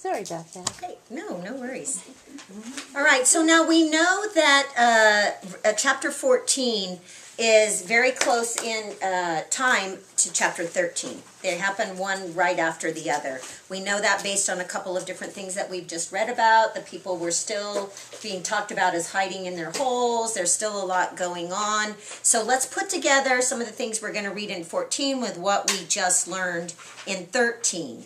Sorry about that. Hey, no worries. All right, so now we know that chapter 14 is very close in time to chapter 13. They happen one right after the other. We know that based on a couple of different things that we've just read about. The people were still being talked about as hiding in their holes. There's still a lot going on. So let's put together some of the things we're going to read in 14 with what we just learned in 13.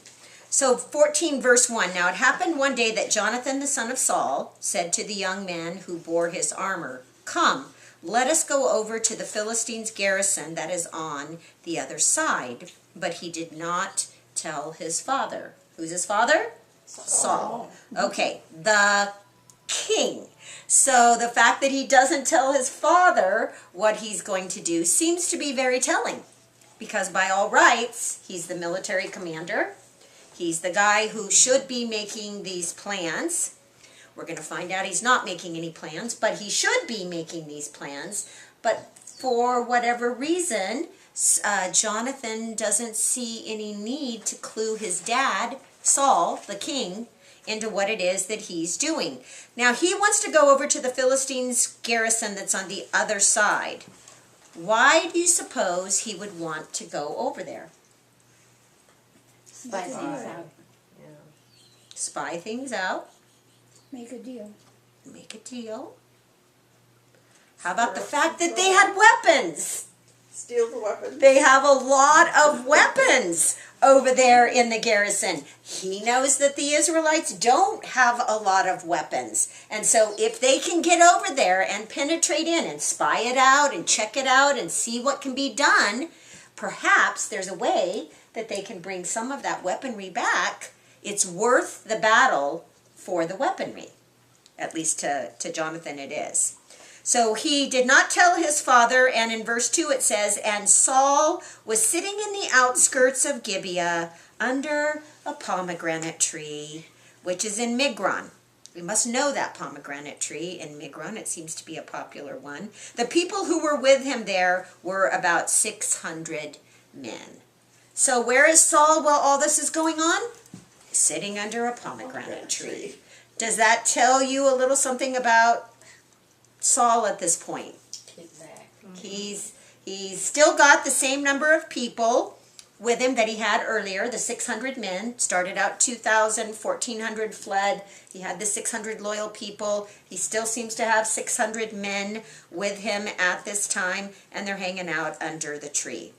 So 14 verse 1, now it happened one day that Jonathan the son of Saul said to the young man who bore his armor, "Come, let us go over to the Philistines' garrison that is on the other side." But he did not tell his father. Who's his father? Saul. Okay, the king. So the fact that he doesn't tell his father what he's going to do seems to be very telling. Because by all rights, he's the military commander. He's the guy who should be making these plans. We're going to find out he's not making any plans, but he should be making these plans. But for whatever reason, Jonathan doesn't see any need to clue his dad, Saul, the king, into what it is that he's doing. Now, he wants to go over to the Philistines' garrison that's on the other side. Why do you suppose he would want to go over there? Spy things out. Spy things out. Make a deal. Make a deal. How about the fact that they had weapons? Steal the weapons. They have a lot of weapons over there in the garrison. He knows that the Israelites don't have a lot of weapons. And so if they can get over there and penetrate in and spy it out and check it out and see what can be done, perhaps there's a way that they can bring some of that weaponry back. It's worth the battle for the weaponry. At least to Jonathan it is. So he did not tell his father, and in verse 2 it says, "And Saul was sitting in the outskirts of Gibeah under a pomegranate tree," which is in Migron. We must know that pomegranate tree in Migron. It seems to be a popular one. The people who were with him there were about 600 men. So where is Saul while all this is going on? Sitting under a pomegranate tree. Does that tell you a little something about Saul at this point? He's still got the same number of people with him that he had earlier, the 600 men. Started out 2,000, 1,400 fled. He had the 600 loyal people. He still seems to have 600 men with him at this time, and they're hanging out under the tree.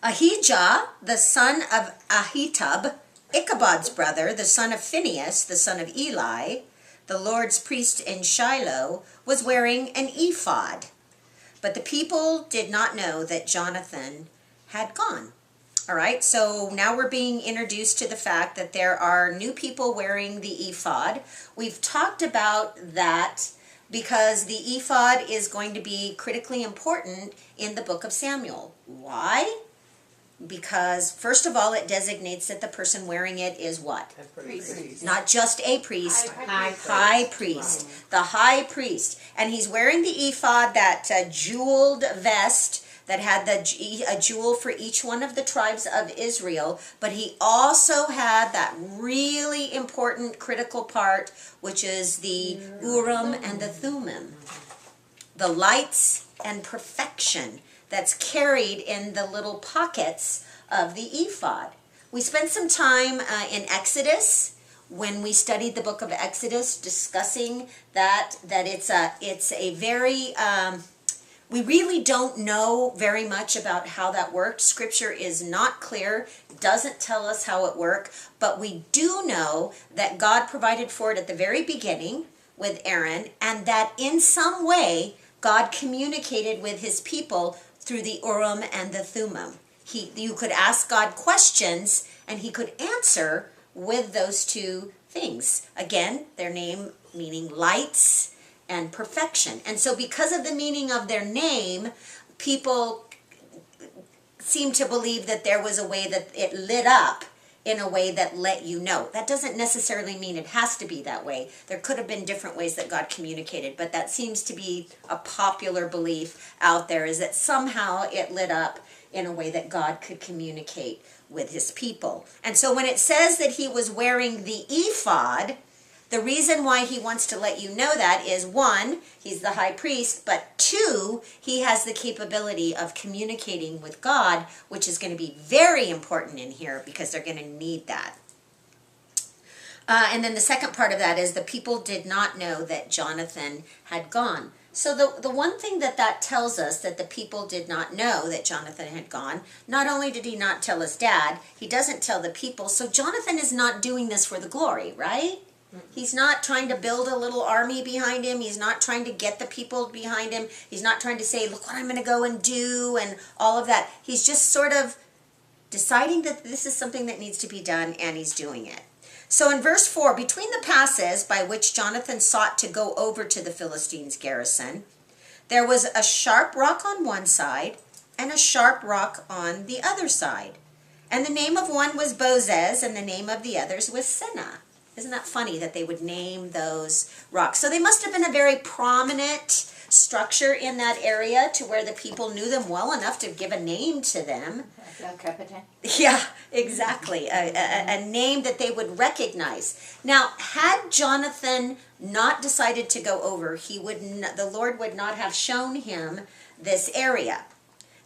Ahijah, the son of Ahitub, Ichabod's brother, the son of Phinehas, the son of Eli, the Lord's priest in Shiloh, was wearing an ephod. But the people did not know that Jonathan had gone. All right, so now we're being introduced to the fact that there are new people wearing the ephod. We've talked about that because the ephod is going to be critically important in the book of Samuel. Why? Because, first of all, it designates that the person wearing it is what? A priest. Not just a priest. High priest. The high priest. And he's wearing the ephod, that jeweled vest that had a jewel for each one of the tribes of Israel. But he also had that really important critical part, which is the Urim and the Thummim. The lights and perfection that's carried in the little pockets of the ephod. We spent some time in Exodus when we studied the book of Exodus, discussing that it's a very we really don't know very much about how that worked. Scripture is not clear, doesn't tell us how it worked, but we do know that God provided for it at the very beginning with Aaron, and that in some way God communicated with his people through the Urim and the Thummim. You could ask God questions, and he could answer with those two things. Again, their name meaning lights and perfection. And so because of the meaning of their name, people seem to believe that there was a way that it lit up in a way that let you know. That doesn't necessarily mean it has to be that way. There could have been different ways that God communicated, but that seems to be a popular belief out there, is that somehow it lit up in a way that God could communicate with his people. And so when it says that he was wearing the ephod, the reason why he wants to let you know that is, one, he's the high priest, but two, he has the capability of communicating with God, which is going to be very important in here because they're going to need that. And then the second part of that is the people did not know that Jonathan had gone. So the one thing that tells us that the people did not know that Jonathan had gone, not only did he not tell his dad, he doesn't tell the people. So Jonathan is not doing this for the glory, right? He's not trying to build a little army behind him. He's not trying to get the people behind him. He's not trying to say, look what I'm going to go and do and all of that. He's just sort of deciding that this is something that needs to be done, and he's doing it. So in verse 4, between the passes by which Jonathan sought to go over to the Philistines' garrison, there was a sharp rock on one side and a sharp rock on the other side. And the name of one was Bozez, and the name of the others was Seneh. Isn't that funny that they would name those rocks? So they must have been a very prominent structure in that area to where the people knew them well enough to give a name to them. Chpt. Yeah, exactly. A name that they would recognize. Now, had Jonathan not decided to go over, the Lord would not have shown him this area.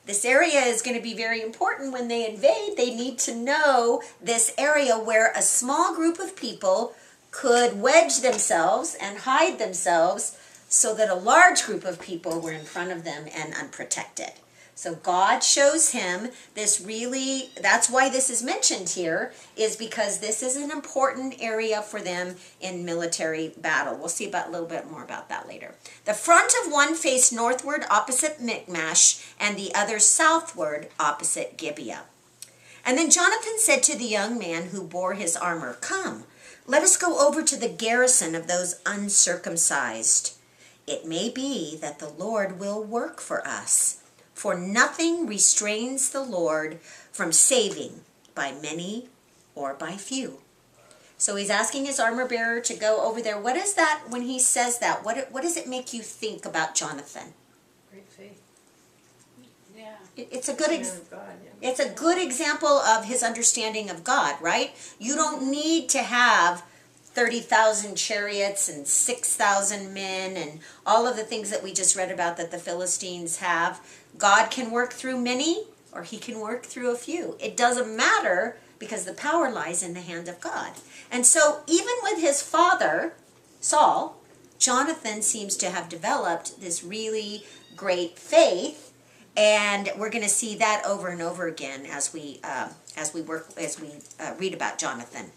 This area is going to be very important when they invade. They need to know this area where a small group of people could wedge themselves and hide themselves so that a large group of people were in front of them and unprotected. So God shows him this really, that's why this is mentioned here, is because this is an important area for them in military battle. We'll see a little bit more about that later. The front of one faced northward opposite Michmash, and the other southward opposite Gibeah. And then Jonathan said to the young man who bore his armor, "Come, let us go over to the garrison of those uncircumcised. It may be that the Lord will work for us. For nothing restrains the Lord from saving by many or by few." So he's asking his armor bearer to go over there. What is that when he says that? What does it make you think about Jonathan? Great faith. Yeah. It's a good Man of God, yeah. it's a good example of his understanding of God, right? You don't need to have 30,000 chariots and 6,000 men and all of the things that we just read about that the Philistines have. God can work through many, or he can work through a few. It doesn't matter because the power lies in the hand of God. And so even with his father, Saul, Jonathan seems to have developed this really great faith, and we're going to see that over and over again as we read about Jonathan.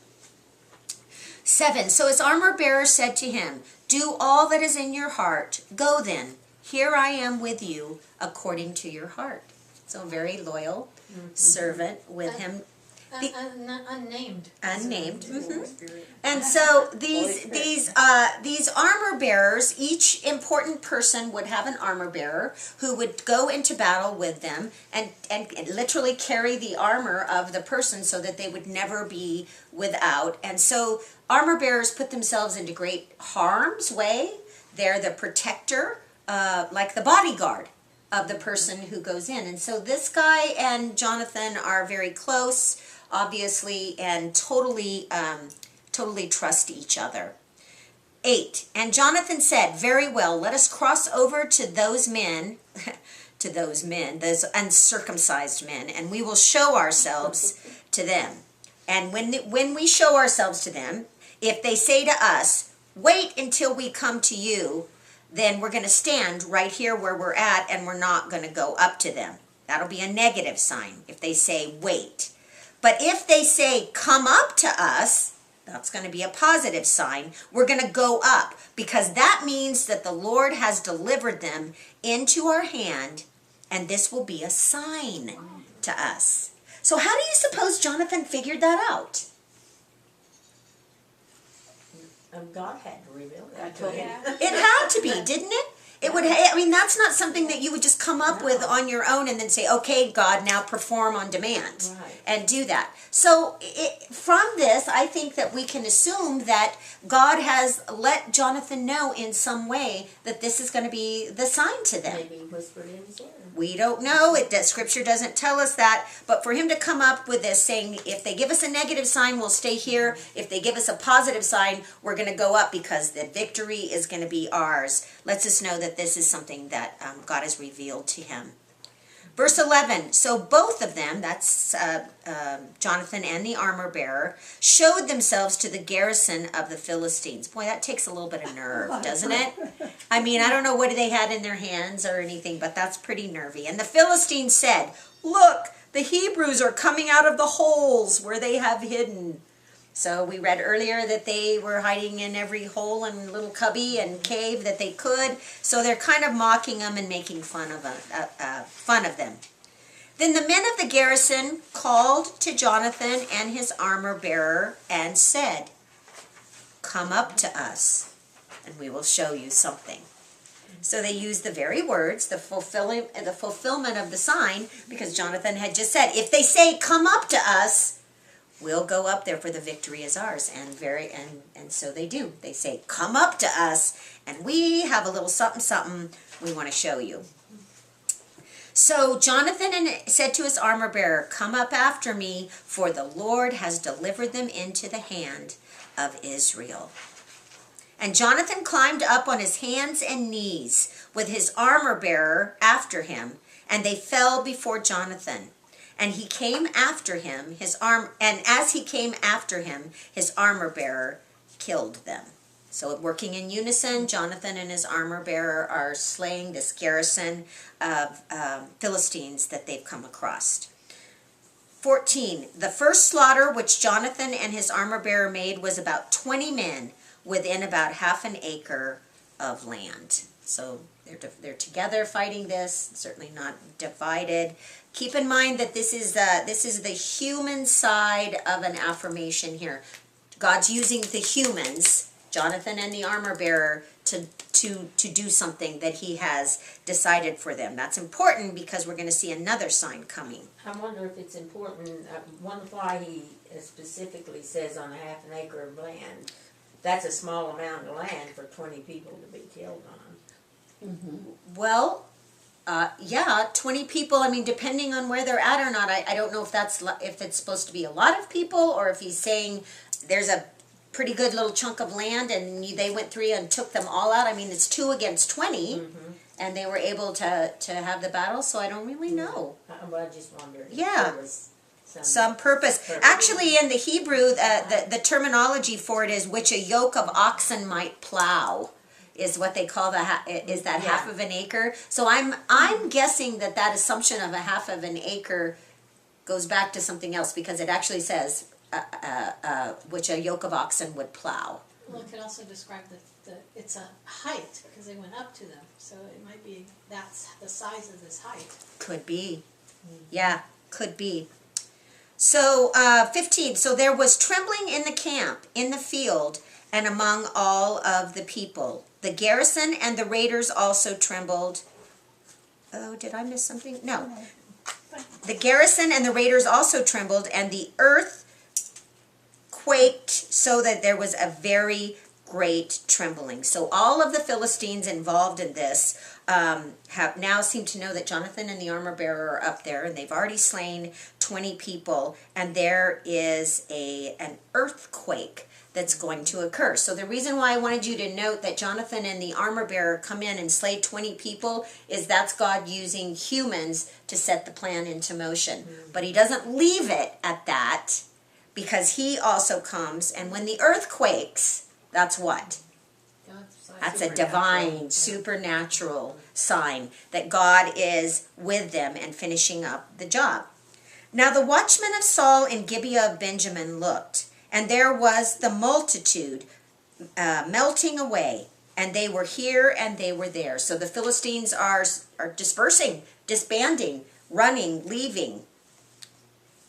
7, so his armor bearer said to him, "Do all that is in your heart. Go then. Here I am with you according to your heart." So a very loyal servant with him. Unnamed. Unnamed. Holy Spirit. And so these armor bearers, each important person would have an armor bearer who would go into battle with them and literally carry the armor of the person so that they would never be without. And so armor bearers put themselves into great harm's way. They're the protector, like the bodyguard of the person who goes in. And so this guy and Jonathan are very close, obviously, and totally trust each other. 8, and Jonathan said, "Very well, let us cross over to those men, those uncircumcised men, and we will show ourselves to them. And when we show ourselves to them, if they say to us, 'Wait until we come to you,' then we're going to stand right here where we're at, and we're not going to go up to them." That'll be a negative sign if they say, "Wait." But if they say, "Come up to us," that's going to be a positive sign. We're going to go up, because that means that the Lord has delivered them into our hand, and this will be a sign to us. So how do you suppose Jonathan figured that out? God had to reveal I that. told him. It had to be, didn't it? It would, I mean, that's not something that you would just come up with on your own and then say, okay, God, now perform on demand. Right. And do that. So from this, I think that we can assume that God has let Jonathan know in some way that this is going to be the sign to them. Maybe whispered in his ear. We don't know. Scripture doesn't tell us that. But for him to come up with this saying, if they give us a negative sign, we'll stay here. If they give us a positive sign, we're going to go up because the victory is going to be ours. Lets us know that this is something that God has revealed to him. Verse 11, so both of them, that's Jonathan and the armor bearer, showed themselves to the garrison of the Philistines. Boy, that takes a little bit of nerve, doesn't it? I mean, I don't know what they had in their hands or anything, but that's pretty nervy. And the Philistines said, look, the Hebrews are coming out of the holes where they have hidden. So we read earlier that they were hiding in every hole and little cubby and cave that they could. So they're kind of mocking them and making fun of them. Then the men of the garrison called to Jonathan and his armor bearer and said, come up to us and we will show you something. So they used the very words, the fulfillment of the sign, because Jonathan had just said, if they say, come up to us, we'll go up there for the victory is ours. And so they do. They say, come up to us and we have a little something, something we want to show you. So Jonathan said to his armor bearer, come up after me, for the Lord has delivered them into the hand of Israel. And Jonathan climbed up on his hands and knees with his armor bearer after him, and they fell before Jonathan. And he came after him, and as he came after him, his armor bearer killed them. So working in unison, Jonathan and his armor bearer are slaying this garrison of Philistines that they've come across. 14, the first slaughter which Jonathan and his armor bearer made was about 20 men within about half an acre of land. So they're together fighting this, certainly not divided. Keep in mind that this is the human side of an affirmation here. God's using the humans, Jonathan and the armor bearer, to do something that he has decided for them. That's important because we're going to see another sign coming. I wonder if it's important, wonder why he specifically says on a half an acre of land. That's a small amount of land for 20 people to be killed on. Mm-hmm. Well, yeah, 20 people. I mean, depending on where they're at or not, I don't know if it's supposed to be a lot of people or if he's saying there's a pretty good little chunk of land and they went through and took them all out. I mean, it's 2 against 20, and they were able to have the battle. So I don't really know. Well, I just wondered. Yeah. If there was some purpose. Actually, in the Hebrew, the terminology for it is which a yoke of oxen might plow, is what they call half of an acre. So I'm guessing that assumption of a half of an acre goes back to something else because it actually says which a yoke of oxen would plow. Well, it could also describe it's a height because they went up to them. So it might be that's the size of this height. Could be. Yeah, could be. So 15, so there was trembling in the camp, in the field, and among all of the people. The garrison and the raiders also trembled. Oh, did I miss something? No. The garrison and the raiders also trembled, and the earth quaked so that there was a very great trembling. So all of the Philistines involved in this have now seemed to know that Jonathan and the armor bearer are up there, and they've already slain 20 people, and there is an earthquake that's going to occur. So the reason why I wanted you to note that Jonathan and the armor bearer come in and slay 20 people is that's God using humans to set the plan into motion. But he doesn't leave it at that because he also comes, and when the earth quakes, that's what? That's a divine, supernatural sign that God is with them and finishing up the job. Now the watchmen of Saul in Gibeah of Benjamin looked, and there was the multitude melting away, and they were here and they were there. So the Philistines are dispersing, disbanding, running, leaving.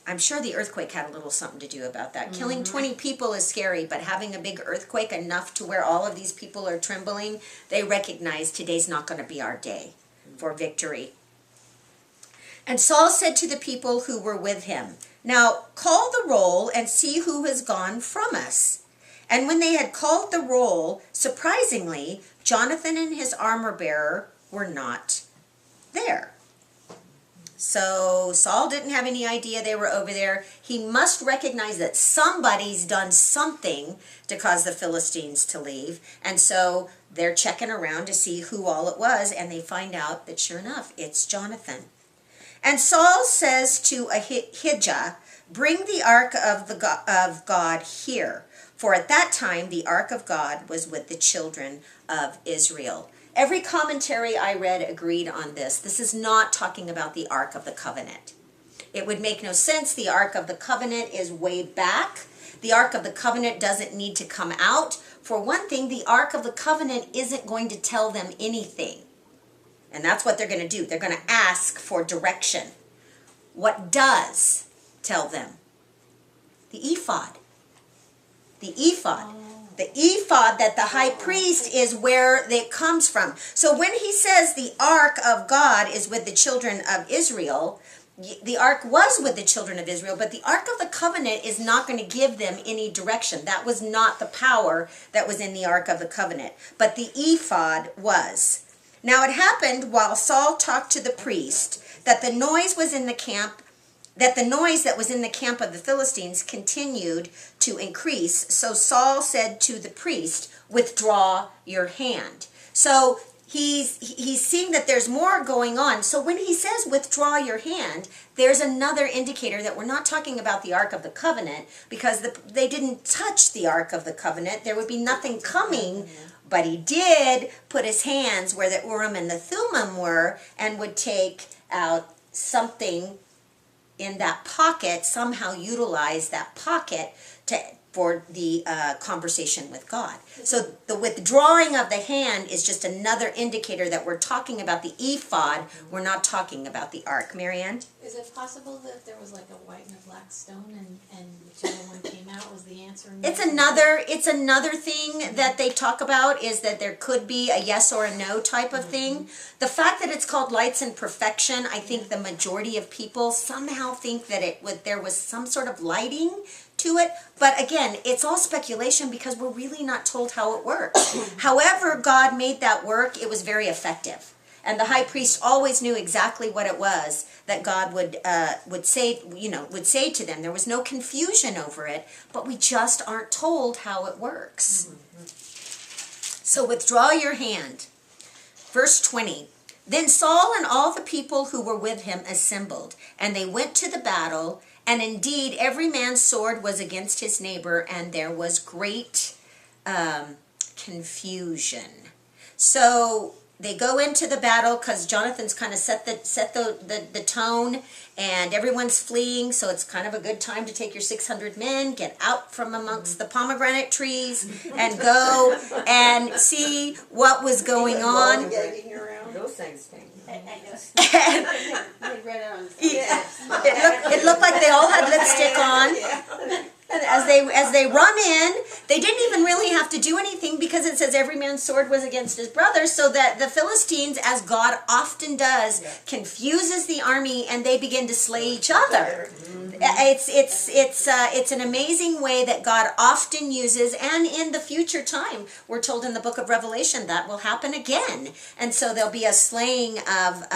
I'm sure the earthquake had a little something to do about that. Killing 20 people is scary, but having a big earthquake enough to where all of these people are trembling, they recognize today's not going to be our day for victory. And Saul said to the people who were with him, "Now call the roll and see who has gone from us." And when they had called the roll, surprisingly, Jonathan and his armor-bearer were not there. So Saul didn't have any idea they were over there. He must recognize that somebody's done something to cause the Philistines to leave. And so they're checking around to see who all it was, and they find out that sure enough, it's Jonathan. And Saul says to Ahijah, "Bring the ark of God here." For at that time, the ark of God was with the children of Israel. Every commentary I read agreed on this. This is not talking about the Ark of the Covenant. It would make no sense. The Ark of the Covenant is way back. The Ark of the Covenant doesn't need to come out. For one thing, the Ark of the Covenant isn't going to tell them anything. And that's what they're going to do. They're going to ask for direction. What does tell them? The ephod. The ephod. The ephod that the high priest is where it comes from. So when he says the ark of God is with the children of Israel, the ark was with the children of Israel, but the ark of the covenant is not going to give them any direction. That was not the power that was in the ark of the covenant, but the ephod was. Now it happened while Saul talked to the priest that the noise was in the camp that the noise that was in the camp of the Philistines continued to increase. So Saul said to the priest, "Withdraw your hand." So he's seeing that there's more going on. So when he says withdraw your hand, there's another indicator that we're not talking about the Ark of the Covenant, because they didn't touch the Ark of the Covenant. There would be nothing coming, but he did put his hands where the Urim and the Thummim were and would take out something in that pocket, somehow utilize that pocket for the conversation with God. So the withdrawing of the hand is just another indicator that we're talking about the ephod. We're not talking about the ark. Marianne? Is it possible that there was like a white and a black stone, and whichever one came out was the answer? It's another thing that they talk about, is that there could be a yes or a no type of thing. The fact that it's called lights and perfection, I think the majority of people somehow think that there was some sort of lighting to it. But again, it's all speculation because we're really not told how it works. However God made that work, it was very effective. And the high priest always knew exactly what it was that God would say to them. There was no confusion over it, but we just aren't told how it works. So withdraw your hand. Verse 20. Then Saul and all the people who were with him assembled, and they went to the battle, and indeed every man's sword was against his neighbor, and there was great confusion. So they go into the battle because Jonathan's kind of set the tone, and everyone's fleeing, so it's kind of a good time to take your 600 men, get out from amongst the pomegranate trees, and go and see what was going on. Those things stink. It looked like they all had lipstick on. And as they run in, they didn't even really have to do anything, because it says every man's sword was against his brother, so that the Philistines, as God often does, confuses the army and they begin to slay each other. It's an amazing way that God often uses, and in the future time, we're told in the book of Revelation that will happen again. And so there'll be a slaying of,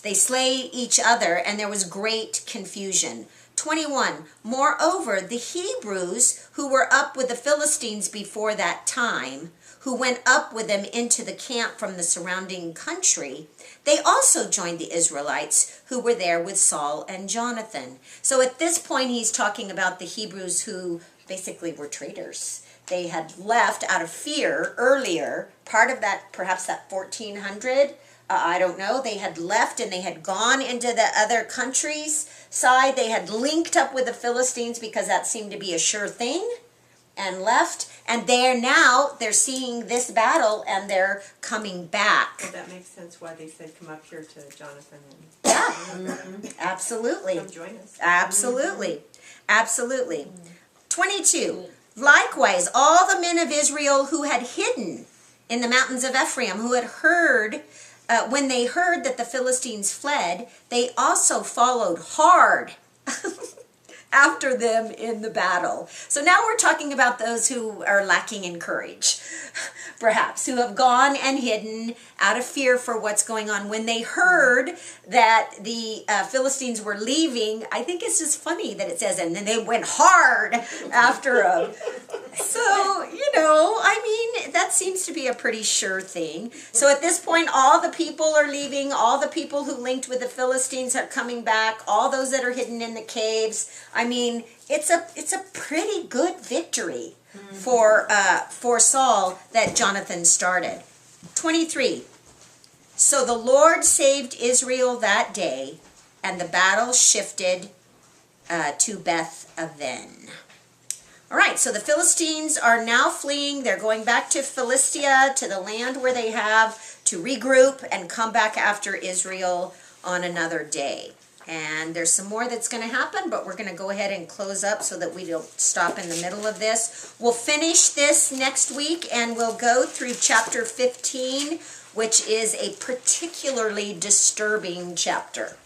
they slay each other, and there was great confusion. 21. Moreover, the Hebrews who were up with the Philistines before that time, who went up with them into the camp from the surrounding country, they also joined the Israelites who were there with Saul and Jonathan. So at this point, he's talking about the Hebrews who basically were traitors. They had left out of fear earlier, part of that, perhaps that 1400, I don't know. They had left and they had gone into the other countries side. They had linked up with the Philistines because that seemed to be a sure thing. and left, and they're seeing this battle, and they're coming back. Well, that makes sense why they said come up here to Jonathan and Yeah, absolutely. come join us. Absolutely. Absolutely. 22. Likewise, all the men of Israel who had hidden in the mountains of Ephraim, who had heard, when they heard that the Philistines fled, they also followed hard after them in the battle. So now we're talking about those who are lacking in courage, perhaps, who have gone and hidden out of fear for what's going on. When they heard that the Philistines were leaving, I think it's just funny that it says, and then they went hard after them. So, that seems to be a pretty sure thing. So at this point, all the people are leaving, all the people who linked with the Philistines are coming back, all those that are hidden in the caves. It's a pretty good victory for Saul that Jonathan started. 23. So the Lord saved Israel that day, and the battle shifted to Beth Aven. All right, so the Philistines are now fleeing. They're going back to Philistia, to the land where they have to regroup and come back after Israel on another day. And there's some more that's going to happen, but we're going to go ahead and close up so that we don't stop in the middle of this. We'll finish this next week, and we'll go through chapter 15, which is a particularly disturbing chapter.